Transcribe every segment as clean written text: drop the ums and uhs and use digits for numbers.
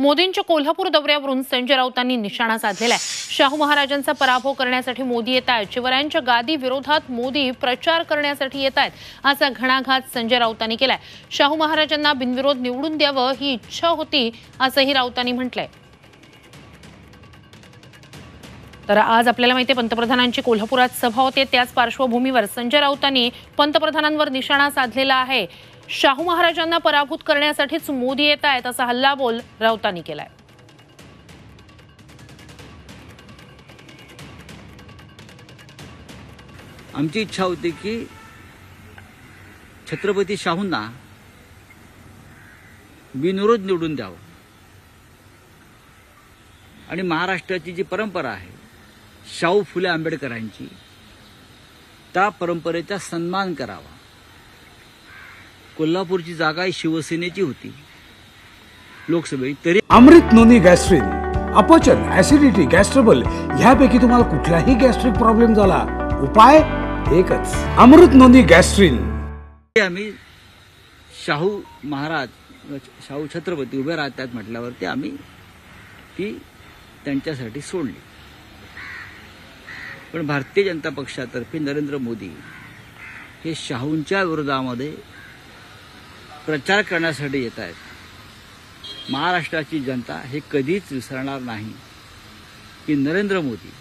मोदींच्या कोल्हापूर दौऱ्यावरून संजय राऊतांनी निशाणा साधलेला आहे। शाहू महाराजांचा पराभव करण्यासाठी मोदी येत आहेत। शिवरायांच्या गादी विरोधात मोदी प्रचार करण्यासाठी येत आहेत, असा घणाघात संजय राऊतांनी केलाय। शाहू महाराजांना बिनविरोध निवडून द्यावं ही इच्छा होती, असंही राऊतांनी म्हटलंय। तर आज आपल्याला माहिती आहे पंतप्रधानांची कोल्हापुरात सभा होते, त्याच पार्श्वभूमीवर संजय राऊतांनी पंतप्रधानांवर निशाणा साधलेला आहे। शाहू महाराजांना पराभूत करण्यासाठीच मोदी येत आहेत, असा हल्लाबोल राऊतांनी केलाय। आमची इच्छा होती की छत्रपती शाहूंना बिनविरोध निवडून द्यावं आणि महाराष्ट्राची जी परंपरा आहे शाहू फुले आंबेडकरांची, त्या परंपरेचा सन्मान करावा। कोल्हापूरची जागा शिवसेनेची होती लोकसभेत, तरी अमृत नोनी गॅस्ट्रिन, अपचन, ऍसिडिटी, गॅस्ट्रबल ह्यापैकी तुम्हाला कुठलाही गॅस्ट्रिक प्रॉब्लेम झाला, उपाय एकच, अमृत नोनी गॅस्ट्रिन। आम्ही शाहू महाराज, शाहू छत्रपती उभे राहतात म्हटल्यावरती आम्ही ती त्यांच्यासाठी सोडली। पण भारतीय जनता पक्षातर्फे नरेंद्र मोदी हे शाहूंच्या विरोधामध्ये प्रचार करण्यासाठी येत आहेत। महाराष्ट्राची जनता हे कधीच विसरणार नाही की नरेंद्र मोदी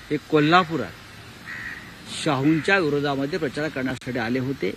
हे कोल्हापुरात शाहूंच्या विरोधामध्ये प्रचार करण्यासाठी आले होते।